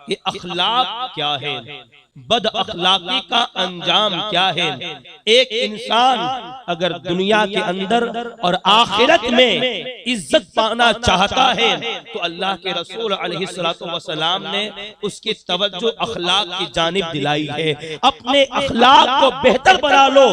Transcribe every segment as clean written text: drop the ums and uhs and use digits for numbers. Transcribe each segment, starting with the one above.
कि अखलाक क्या है, बद अखलाकी का अंजाम क्या है। एक इंसान अगर दुनिया के अंदर और आखिरत में इज्जत पाना चाहता है तो अल्लाह के रसूल अलैहिस्सलातु वस्सलाम ने उसकी तवज्जो अखलाक की जानिब दिलाई है। अपने अखलाक को बेहतर बना लो,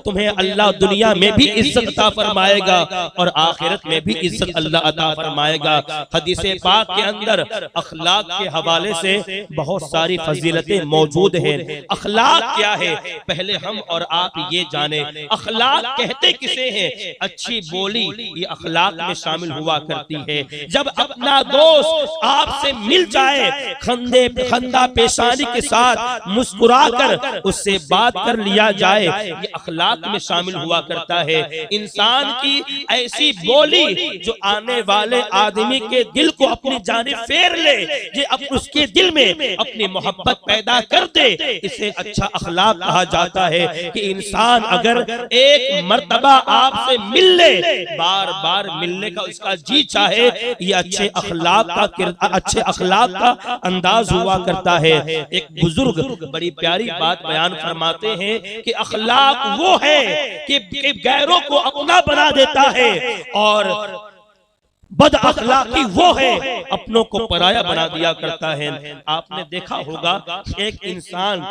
तुम्हें अल्लाह दुनिया में भी इज्जत अता फरमाएगा और आखिरत में भी इज्जत अल्लाह अता फरमाएगा। हदीस पाक के अंदर अखलाक के हवाले से बहुत सारी फजीलतें मौजूद है। अखलाक क्या है, पहले हम और आप ये जाने। अखलाक कहते किसे हैं? अच्छी बोली ये अखलाक में शामिल हुआ करती है। जब अपना दोस्त आपसे मिल जाए, खंदा पेशानी के साथ मुस्कुराकर उससे बात कर लिया जाए, ये अखलाक में शामिल हुआ करता है। इंसान की ऐसी बोली जो आने वाले आदमी के दिल को अपनी जानिब फेर ले, ये उसके दिल में अपनी मोहब्बत पैदा कर दे, इसे अच्छा अखलाक कहा जाता है। कि इंसान अगर एक मर्तबा आपसे मिल ले, बार बार मिलने का उसका जी चाहे, ये अच्छे अखलाक का अंदाज हुआ करता है। एक बुजुर्ग बड़ी प्यारी बात बयान फरमाते हैं कि अखलाक वो है कि गैरों को अपना बना देता है और बद अखलाकी वो है अपनों को पराया बना दिया करता है। आपने देखा होगा एक इंसान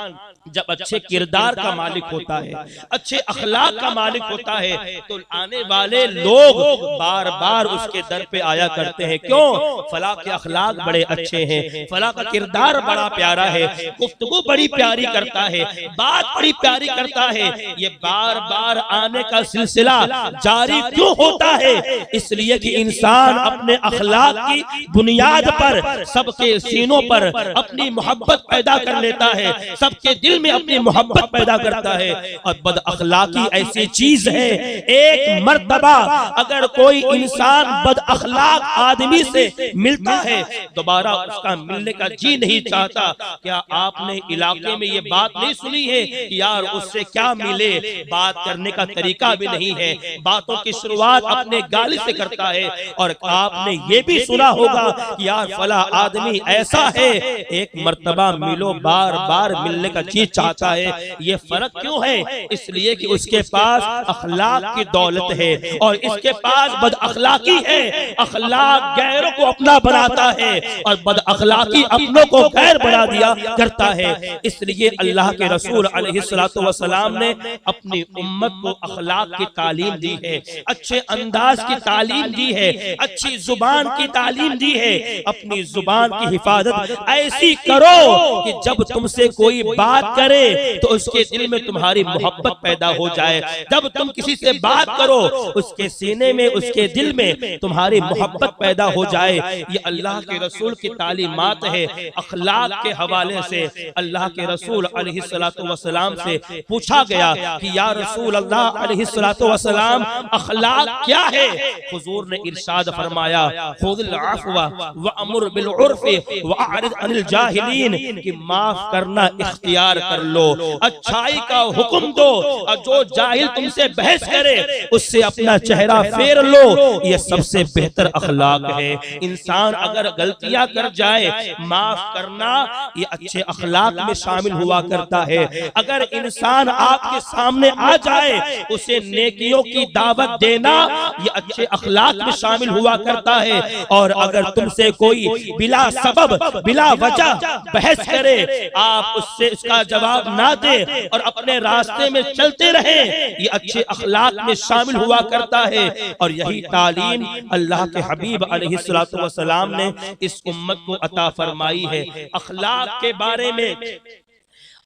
जब अच्छे किरदार का मालिक होता है, अच्छे अखलाक का मालिक होता है, तो आने वाले लोग बार बार उसके दर पे आया करते हैं। क्यों? फला के अखलाक बड़े अच्छे हैं, फला का किरदार बड़ा प्यारा है, गुफ्तगू बड़ी प्यारी करता है, बात बड़ी प्यारी करता है। ये बार बार आने का सिलसिला जारी क्यों होता है? इसलिए कि इंसान अपने अखलाक की बुनियाद पर सबके सीनों पर अपनी मोहब्बत पैदा कर लेता है, सबके दिल में अपनी मोहब्बत पैदा करता है। और बद अखलाकी ऐसी चीज है, एक मर्तबा अगर कोई इंसान बद अखलाक आदमी से मिलता है, दोबारा उसका मिलने का जी नहीं चाहता। क्या आपने इलाके में ये बात नहीं सुनी है कि यार उससे क्या मिले? बात करने का तरीका भी नहीं है, बातों की शुरुआत अपने गाली से करता है। और आपने ये भी सुना होगा कि यार फला आदमी ऐसा है, एक मर्तबा मिलो, बार बार मिलने का चीज चाहता है। ये फर्क क्यों है? इसलिए कि उसके पास अखलाक की दौलत है और इसके पास बद अखलाकी है। अखलाक गैरों को अपना बनाता है और बद अखलाकी अपनों को गैर बना दिया करता है। इसलिए अल्लाह के रसूल अलैहिस्सलातु वस्सलाम ने अपनी उम्मत को अखलाक की तालीम दी है, अच्छे अंदाज की तालीम दी है, अच्छी जुबान की तालीम दी है। अपनी जुबान की हिफाजत ऐसी करो कि जब तुमसे कोई बात करे तो उसके दिल में तुम्हारी मोहब्बत पैदा हो जाए। जब तुम किसी से बात करो उसके सीने में, उसके दिल में तुम्हारी मोहब्बत पैदा हो जाए। ये अल्लाह के रसूल की तालीमात है। अखलाक के हवाले से अल्लाह के रसूल अलैहिस्सलातु वस्सलाम से पूछा गया कि या रसूल अल्लाह अलैहिस्सलातु वस्सलाम, अखलाक क्या है? हुजूर ने इरशाद फरमाया, खुदिल अफ़्व व अमुर बिल उर्फ़ व अरिद अनिल जाहिलीन, कि माफ करना इख्तियार कर लो, अच्छाई का हुक्म दो और जो जाहिल तुमसे बहस करे उससे अपना चेहरा फेर लो। ये सबसे बेहतर अखलाक है। इंसान अगर गलतियां कर जाए, माफ करना ये अच्छे अखलाक में शामिल हुआ करता है। अगर इंसान आपके सामने आ जाए, उसे नेकियों की दावत देना ये अच्छे अखलाक में शामिल हुआ करता है। और अगर तुमसे कोई बिला सबब बिला वजह बहस करे, आप उससे उसका जवाब ना दे और अपने रास्ते में चलते रहे, ये अच्छे अखलाक में शामिल हुआ करता है। और यही तालीम अल्लाह के हबीब अलैहिस्सलातु वस्सलाम ने इस उम्मत को अता फरमाई है। अखलाक के बारे में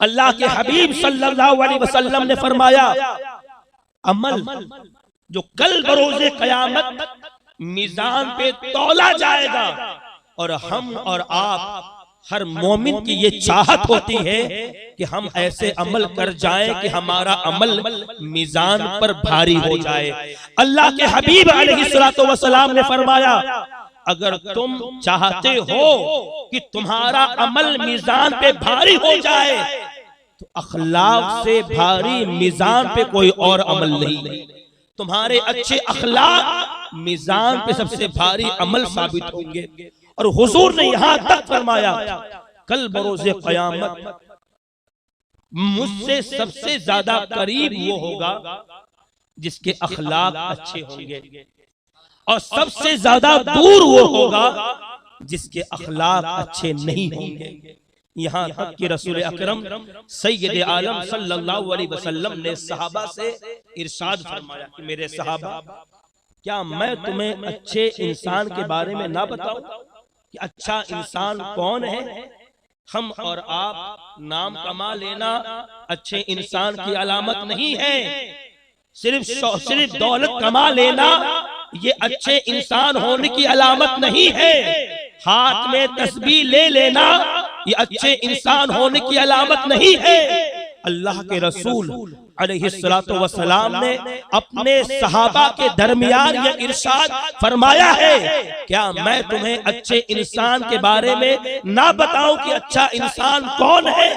अल्लाह के हबीब सल्लल्लाहु अलैहि वसल्लम ने फरमाया, अमल जो कल बरोज़े क़यामत मीज़ान पे तौला जाएगा, और हम और आप हर मोमिन की ये चाहत होती है कि हम ऐसे अमल कर जाएं कि हमारा अमल मीज़ान पर भारी हो जाए। अल्लाह के हबीब अलैहिस्सलातु वस्सलाम ने फरमाया, अगर तुम चाहते हो कि तुम्हारा अमल मीज़ान पे भारी हो जाए तो अखलाक से भारी मीज़ान पे कोई और अमल नहीं। तुम्हारे अच्छे अखलाक मीज़ान पे सबसे भारी अमल साबित होंगे। और हुजूर ने यहां तक फरमाया, कल बरोज़े क़यामत मुझसे सबसे ज्यादा करीब वो होगा जिसके अखलाक अच्छे होंगे, और सबसे ज्यादा दूर वो होगा जिसके अखलाक अच्छे नहीं होंगे। यहाँ तक कि रसूल अकरम सैयद आलम सल्लल्लाहु अलैहि वसल्लम ने सहाबा से इरशाद फरमाया कि मेरे सहाबा, क्या मैं तुम्हें अच्छे इंसान के बारे में ना बताऊं कि अच्छा इंसान कौन है? हम और आप नाम कमा लेना अच्छे इंसान की अलामत नहीं है। सिर्फ दौलत कमा लेना ये अच्छे इंसान होने की अलामत नहीं है। हाथ में तस्बीह ले लेना ये अच्छे इंसान होने की अलामत नहीं है। अल्लाह के रसूल अलैहिस्सलातु वस्सलाम ने अपने सहाबा के दरमियान ये इरशाद फरमाया है, क्या मैं तुम्हें अच्छे इंसान के बारे में ना बताऊं कि अच्छा इंसान कौन है?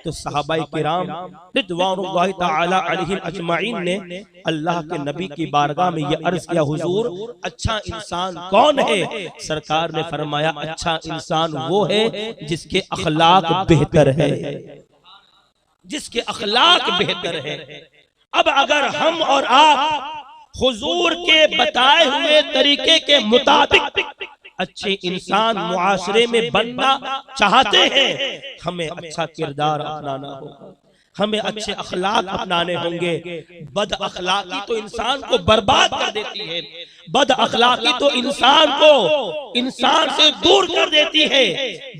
तो सहाबाए किराम रिज़वानुल्लाहि तआला अलैहिम अजमाइन ने अल्लाह के नबी की बारगाह में ये अर्ज किया, हुजूर अच्छा इंसान कौन है? सरकार ने फरमाया, अच्छा इंसान वो है जिसके अखलाक बेहतर है, जिसके अखलाक बेहतर है। अब अगर हम और आप हुजूर के बताए हुए तरीके के मुताबिक अच्छे इंसान मुआशरे में बनना चाहते हैं, हमें अच्छा किरदार अपनाना होगा, हमें अच्छे अखलाक अपनाने होंगे। बद अखलाकी तो इंसान को बर्बाद कर देती है, बद अखलाकी तो इंसान को इंसान से दूर कर देती है,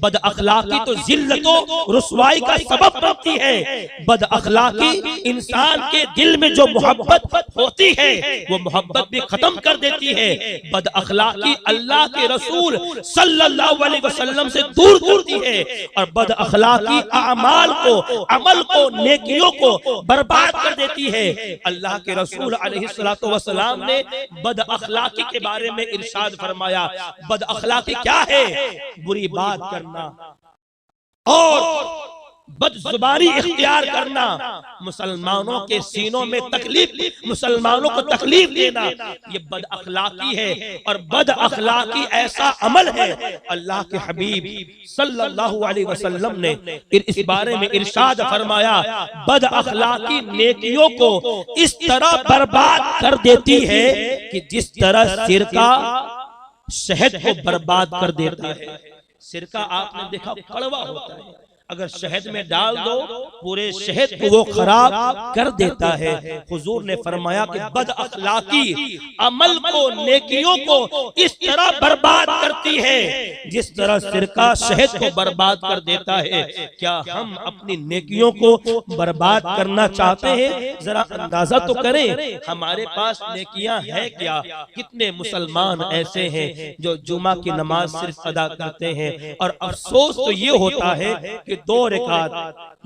बद अखलाकी तो जिल्लतो रुसवाई का सबब बनती है, बद अखलाकी इंसान के दिल में जो मोहब्बत होती है वो मोहब्बत भी खत्म कर देती है, बद अखलाकी अल्लाह के रसूल सल्लल्लाहु अलैहि वसल्लम से दूर करती है, और बद अखलाकी अमाल को, अमल को, नेकियों को बर्बाद कर देती है। अल्लाह के रसूल अलैहिस्सलातु वस्सलाम ने बद अखलाकी के बारे में इरशाद फरमाया, बद अखलाकी क्या है? बुरी बात करना और बदजुबानी इख्तियार करना, मुसलमानों के सीनों में तकलीफ, मुसलमानों को तकलीफ देना, ये बद अखलाकी है। और बद अखलाकी ऐसा अमल है, अल्लाह के हबीब सल्लल्लाहु अलैहि वसल्लम ने इस बारे में इरशाद फरमाया, बद अखलाकी नेकियों को इस तरह बर्बाद कर देती है कि जिस तरह सिरका शहद को बर्बाद कर देता है। सिरका आपने देखा कड़वा होता है, अगर शहद में डाल दो पूरे शहद को वो खराब कर देता है। हुजूर ने फरमाया कि बद अखलाकी अमल को, नेकियों को इस तरह बर्बाद करती है जिस तरह सिरका शहद को बर्बाद कर देता है। क्या हम अपनी नेकियों को बर्बाद करना चाहते हैं? जरा अंदाजा तो करें, हमारे पास नेकियां हैं क्या? कितने मुसलमान ऐसे हैं जो जुमा की नमाज सिर्फ अदा करते हैं, और अफसोस तो ये होता है कि 2 रकात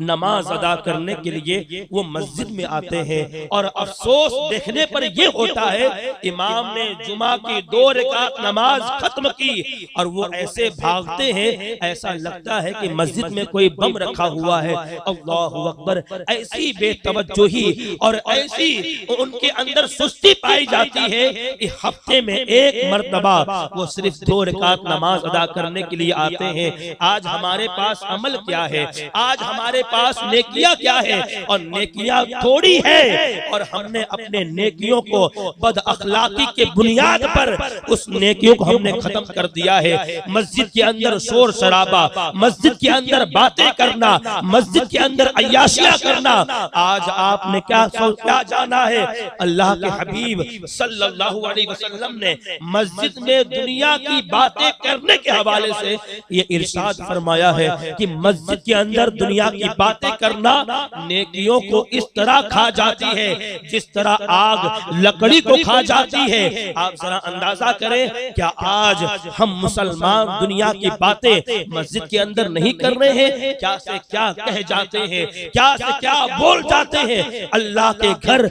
नमाज अदा करने के लिए वो मस्जिद में आते हैं, और अफसोस देखने पर ये होता है इमाम ने जुमा की 2 रकात नमाज खत्म की और वो ऐसे भागते हैं, ऐसा लगता है कि मस्जिद में कोई बम रखा हुआ है। अल्लाहु अकबर। ऐसी बेतवज्जोही और ऐसी उनके अंदर सुस्ती पाई जाती है कि हफ्ते में 1 मर्तबा वो सिर्फ 2 रकात नमाज अदा करने के लिए आते हैं। आज हमारे पास अमल क्या है? आज हमारे पास नेकियां क्या है? और नेकियां थोड़ी है, और हमने अपने नेकियों को बद अखलाकी के बुनियाद पर उस नेकियों को हमने खत्म कर दिया है। मस्जिद के अंदर शोर शराबा, मस्जिद के अंदर बातें करना, मस्जिद के अंदर अय्याशियां करना। आज आपने क्या जाना है? अल्लाह के हबीब सल्लल्लाहु अलैहि वसल्लम ने मस्जिद में दुनिया की बातें करने के हवाले से ये इरशाद फरमाया है कि मस्जिद के अंदर दुनिया की बातें करना नेकियों को इस तरह खा जाती है जिस तरह आग लकड़ी को खा जाती है। आप जरा अंदाजा करें, क्या आज हम मुसलमान दुनिया की बातें मस्जिद के अंदर नहीं कर रहे हैं? क्या से क्या कह जाते हैं, क्या से क्या बोल जाते हैं अल्लाह के घर,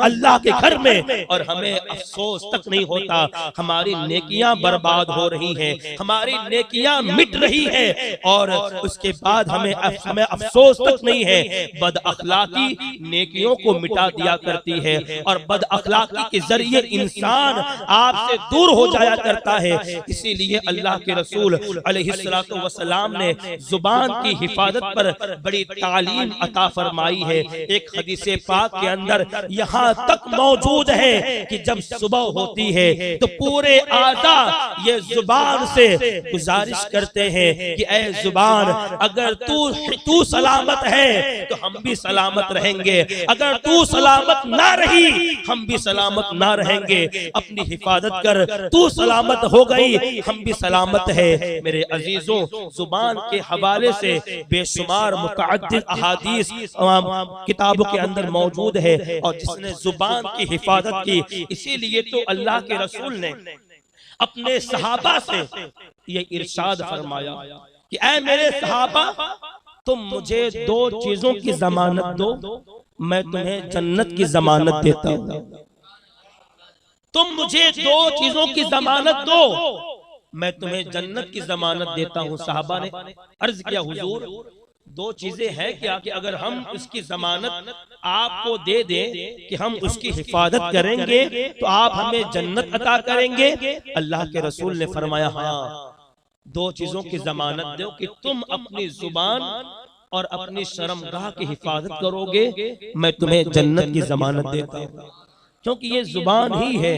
अल्लाह के घर में, और हमें अफसोस तक नहीं होता। हमारी नेकियां बर्बाद हो रही हैं, हमारी नेकियां मिट रही है, और उसके बाद हमें अफसोस तक नहीं है। बद अखलाकी नेकियों को मिटा दिया करती है और बद अखलाकी के जरिए इंसान आपसे दूर हो जाया करता है। इसीलिए अल्लाह के रसूल अलैहिस्सलातु वस्सलाम ने जुबान की हिफाजत पर बड़ी तालीम अता फरमाई है। एक हदीस पाक के अंदर यहाँ तक मौजूद है कि जब सुबह होती है तो पूरे आज़ा ये जुबान से गुजारिश करते हैं कि ऐ जुबान, अगर तू सलामत है तो हम भी सलामत रहेंगे, अगर तू सलामत ना रही हम भी सलामत ना रहेंगे। अपनी हिफाजत कर, तू सलामत हो गई हम भी सलामत है। मेरे अजीजों, जुबान के हवाले से बेशुमार मुतअद्दिद अहादीस किताबों के अंदर मौजूद है और जिसने जुबान की हिफाजत की, इसीलिए तो अल्लाह के रसूल ने अपने सहाबा से ये इरशाद फरमाया कि ऐ मेरे सहाबा, तुम मुझे दो चीजों की जमानत दो, मैं तुम्हें जन्नत की जमानत देता हूं। तुम मुझे दो चीजों की जमानत दो, मैं तुम्हें जन्नत की जमानत देता हूं। सहाबा ने अर्ज किया, हुजूर दो चीजें हैं क्या कि अगर हम उसकी जमानत आपको दे दें कि हम उसकी हिफाजत करेंगे तो आप हमें जन्नत अता करेंगे? अल्लाह के रसूल ने फरमाया, हाँ, दो चीजों की जमानत दो कि तुम अपनी जुबान और अपनी शर्मगाह की हिफाजत करोगे, मैं तुम्हें जन्नत की जमानत देता हूँ। क्योंकि ये जुबान ही है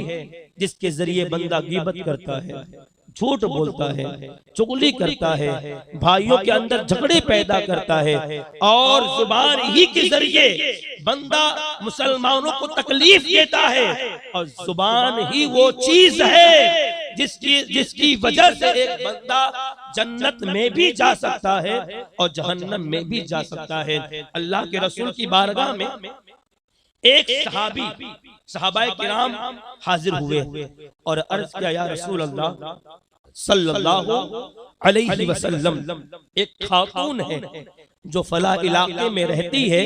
जिसके जरिए बंदा गीबत करता है, झूठ बोलता है, चुगली करता है, भाइयों के अंदर झगड़े पैदा करता है और जुबान ही के जरिए बंदा मुसलमानों को तकलीफ देता है। और जुबान ही वो चीज है जिसकी वजह से एक बंदा जन्नत में भी जा सकता है और जहन्नम में भी जा सकता है। अल्लाह के रसूल की बारगाह में एक सहाबाए किराम हाजिर हुए और अर्ज किया, या रसूल अल्लाह सल्लल्लाहु अलैहि वसल्लम, एक खातून है जो फला इलाके में रहती है,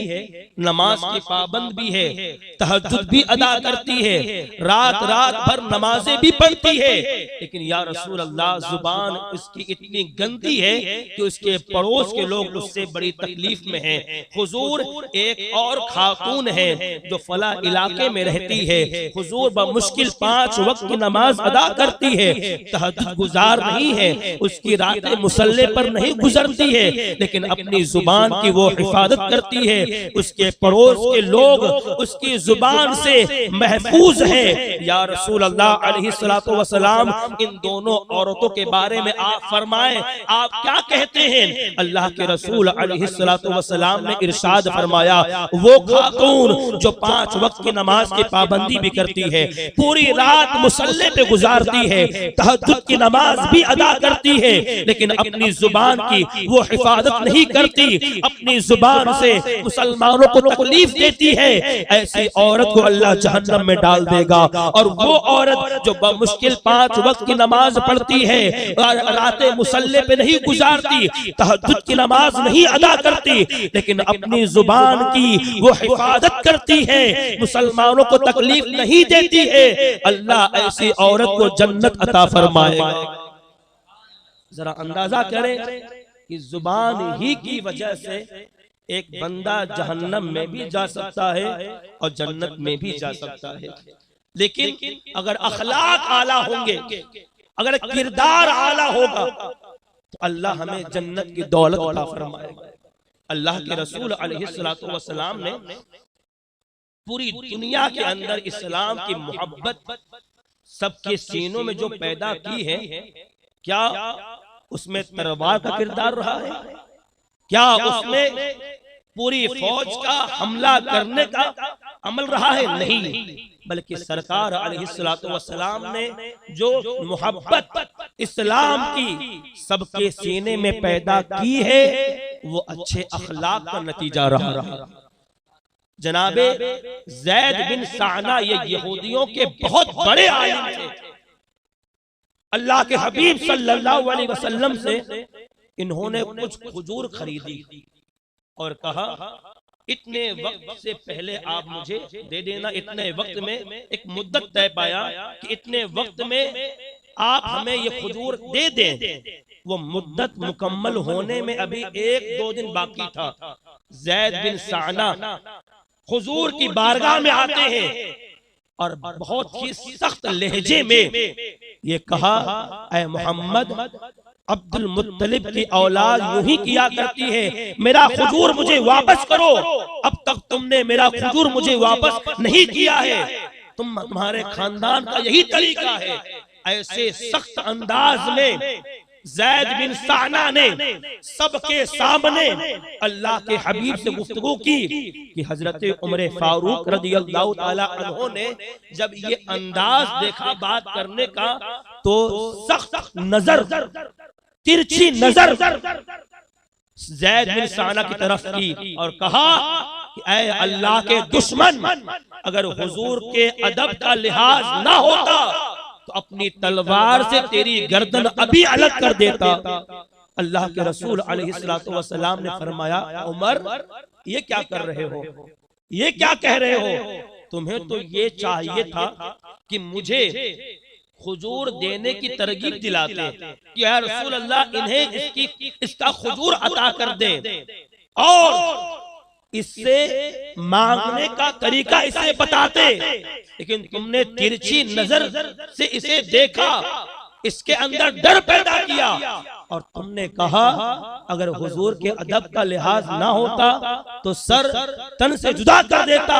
नमाज की पाबंद भी है, तहज्जुद भी अदा करती है, रात भर नमाजें भी पढ़ती है, लेकिन या रसूल अल्लाह जुबान उसकी इतनी गंदी है कि उसके पड़ोस के लोग उससे बड़ी तकलीफ में हैं। हुजूर एक और खातून है जो फला इलाके में रहती है, हुजूर बमुश्किल 5 वक्त की नमाज अदा करती है, तहज्जुद गुजार नहीं है, उसकी रातें मुसल्ले पर नहीं गुजरती है, लेकिन अपनी जुबान की वो हिफाजत करती है, उसके पड़ोस के लोग उसकी जुबान से महफूज है। या रसूल अल्लाह अलैहिस्सलातु वस्सलाम, इन दोनों औरतों के बारे में आप फरमाएं, आप क्या कहते हैं? अल्लाह के रसूल अलैहिस्सलातु वस्सलाम ने इरशाद फरमाया, वो खातून जो 5 वक्त की नमाज की पाबंदी भी करती है, पूरी रात मुसल्ले पे गुजारती है, तहज्जुद की नमाज भी अदा करती है, लेकिन अपनी जुबान की वो हिफाजत नहीं करती, अपनी जुबान से मुसलमानों को तकलीफ देती है, ऐसी औरत को अल्लाह जहन्नम में डाल देगा। और वो औरत जो बमुश्किल 5 वक्त की नमाज पढ़ती है, रातें मुसल्ले पे नहीं गुजारती, तहज्जुद की नमाज नहीं अदा करती, लेकिन अपनी जुबान की वो हिफाजत करती है, मुसलमानों को तकलीफ नहीं देती है, अल्लाह ऐसी औरत को जन्नत अता फरमाएगा। जरा अंदाजा करें कि जुबान ही की वजह से एक बंदा जहन्नम में भी जा सकता है और जन्नत में भी जा सकता है। लेकिन अगर अखलाक आला होंगे, अगर किरदार आला होगा, तो अल्लाह हमें जन्नत की दौलत अता फरमाएगा। अल्लाह के रसूल अलैहिस्सलातु वस्सलाम ने पूरी दुनिया के अंदर इस्लाम की मोहब्बत सबके सीनों में जो पैदा की है, क्या उसमें तलवार का किरदार रहा है? क्या उसमें पूरी फौज का हमला करने का अमल रहा है? नहीं, बल्कि सरकार अलैहिस्सलातु वस्सलाम ने जो मोहब्बत इस्लाम की सबके सीने में पैदा की है, वो अच्छे अखलाक का नतीजा रहा। जनाबे ज़ैद बिन साना ये यहूदियों के बहुत बड़े आलिम थे। अल्लाह के हबीब सल्लल्लाहु अलैहि वसल्लम से इन्होंने कुछ खजूर खरीदी और कहा, इतने वक्त से पहले आप मुझे दे देना। इतने वक्त में एक मुद्दत तय पाया कि इतने वक्त में आप हमें ये खजूर दे दें। वो मुद्दत मुकम्मल होने में अभी 1-2 दिन बाकी था। ज़ैद बिन साना हुजूर की बारगाह में आते हैं और बहुत ही सख्त लहजे में ये कहा, ऐ मोहम्मद, अब्दुल मुत्तलिब की औलाद यूं ही किया करती है, मेरा खुजूर मुझे वापस करो। अब तक तुमने मेरा खुजूर मुझे वापस नहीं किया है, तुम्हारे खानदान का यही तरीका है। ऐसे सख्त अंदाज में ज़ैद बिन साना ने सबके सामने अल्लाह के हबीब से गुफ्तगू की कि हजरत उमर फारूक रदियल्लाहु ताला अन्हु ने जब ये अंदाज देखा बात करने का, तो सख्त नजर, तिरछी नजर ज़ैद बिन साना की तरफ की और कहा कि ऐ अल्लाह के दुश्मन, अगर हुजूर के अदब का लिहाज ना होता तो अपनी तलवार से तेरी गर्दन अभी अलग कर देता। अल्लाह के रसूल अलैहिस्सलातु वस्सलाम ने फरमाया, उमर ये क्या कर रहे हो, ये क्या कह रहे हो? तुम्हें तो ये चाहिए था कि मुझे हुजूर देने की तरगीब दिलाते कि या रसूल अल्लाह इन्हें इसका हुजूर अता कर दे और इससे मांगने का तरीका इसे बताते, लेकिन तुमने तिरछी नजर से इसे देखा, इसके अंदर डर पैदा किया और तुमने कहा अगर हुजूर के अदब का लिहाज ना होता तो सर तन से जुदा कर देता।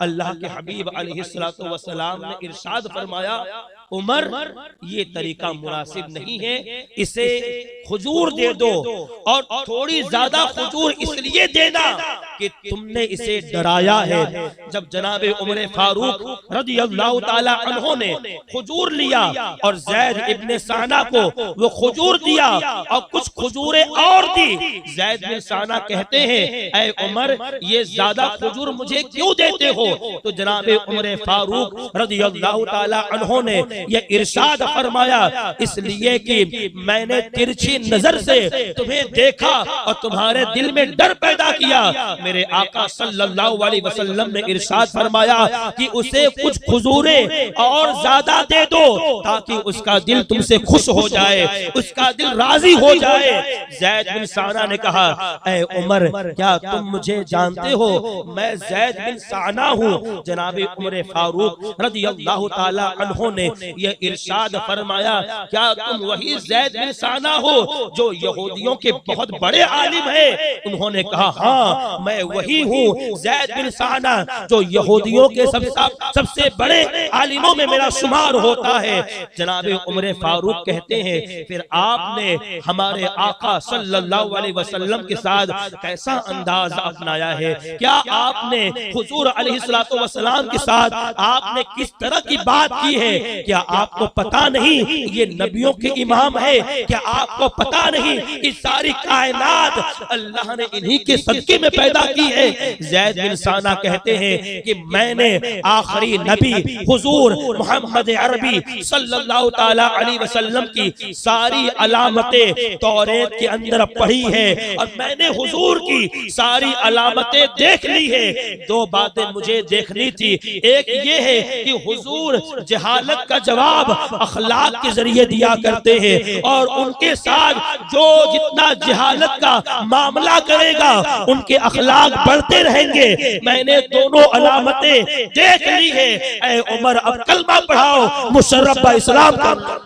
अल्लाह के हबीब अलैहिस्सलातु वस्सलाम ने इरशाद फरमाया, उमर ये तरीका मुनासिब नहीं है, इसे हुजूर दे दो और थोड़ी ज्यादा हुजूर इसलिए देना कि तुमने इसे डराया है। जब जनाबे उमर फारूक रदियल्लाहु ताला अन्हु ने हुजूर लिया और ज़ैद इब्ने साना को वो हुजूर दिया और कुछ हुजूरें और दी, ज़ैद बिन साना कहते हैं, ऐ उमर ये ज्यादा हुजूर मुझे क्यों देते हो? तो जनाबे उमर फारूक रदियल्लाहु ताला अन्हु ने ये इरशाद फरमाया, इसलिए कि मैंने तिरछी नजर से तुम्हें देखा और तुम्हारे दिल में डर पैदा किया। मेरे आका सल्लल्लाहु अलैहि वसल्लम ने इरशाद फरमाया कि उसे कुछ खुजूरें और ज्यादा दे दो ताकि उसका दिल तुमसे खुश हो जाए, उसका दिल राजी हो जाए। ज़ैद बिन साना ने कहा, ऐ उमर क्या तुम मुझे जानते हो? मैं ज़ैद बिन साना हूँ। जनाबे उमर फारूक रदियल्लाहु ताला अन्हु ने यह इरशाद फरमाया, क्या तुम वही ज़ैद बिन साना हो जो यहूदियों के बहुत बड़े आलिम हैं? उन्होंने कहा, हाँ मैं वही हूँ, ज़ैद बिन साना जो यहूदियों के सबसे बड़े आलिमों में मेरा शुमार होता है। जनाबे उमर फारूक कहते हैं, फिर आपने हमारे आका सल्लल्लाहु अलैहि वसल्लम के साथ कैसा अंदाज अपनाया है? क्या आपने हुजूर अलैहिस्सलातु वस्सलाम के साथ आपने किस तरह की बात की है? क्या आपको पता नहीं ये नबियों के इमाम है? क्या आपको पता नहीं कि सारी कायनात अल्लाह ने इन्हीं के सदके में पैदा की है? ज़ैद बिन साना कहते हैं कि मैंने आखिरी नबी हुजूर मोहम्मद अरबी सल्लल्लाहु ताला अलैहि वसल्लम की सारी अलामतें तौरेत के अंदर पढ़ी है और मैंने हुजूर की सारी अलामतें देख ली है। दो बातें मुझे देखनी थी, एक ये है कि हुजूर जहालत का जवाब अखलाक के जरिए दिया करते हैं और उनके साथ जो जितना जहालत का मामला करेगा उनके अखलाक बढ़ते रहेंगे। मैंने दोनों अलामतें देख ली है। ऐ उमर अब कलमा पढ़ाओ, मुशर्रफ इस्लाम का।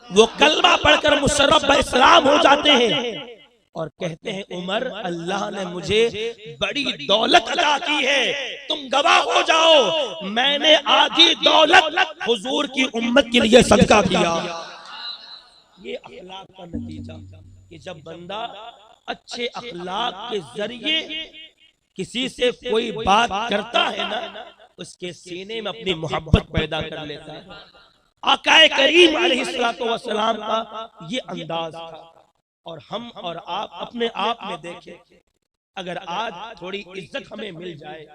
वो कलमा पढ़कर मुशर्रफ इस्लाम हो जाते हैं और कहते हैं, उमर अल्लाह ने मुझे बड़ी दौलत अता की है, तुम गवाह हो जाओ, मैंने आधी दौलत हुजूर की उम्मत के लिए सदका किया। ये अखलाक का नतीजा कि जब बंदा अच्छे अखलाक के जरिए किसी से कोई बात करता है ना, उसके सीने में अपनी मोहब्बत पैदा कर लेता है। आकाए करीम अलैहिस्सलातु वस्सलाम का ये अंदाज था और हम और आप अपने आप में देखें, अगर आज थोड़ी इज्जत हमें मिल जाए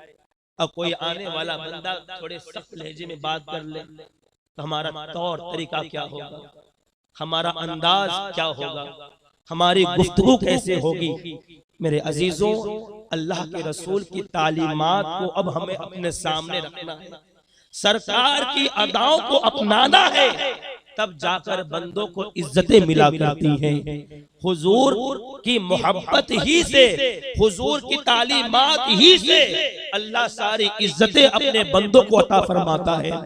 और कोई आने वाला बंदा थोड़े सख्त लहजे में बात कर ले तो हमारा तौर तरीका क्या होगा, हमारा अंदाज क्या होगा, हमारी गुफ्तगू कैसे होगी? मेरे अजीजों, अल्लाह के रसूल की तालीमात को अब हमें अपने सामने रखना है, सरकार की अदाओं को अपनाना है, तब जाकर बंदों को इज्जतें मिला करती हैं। हुजूर की मोहब्बत ही से, हुजूर की तालीमात ही से अल्लाह सारी इज्जतें अपने बंदों को अता फरमाता है।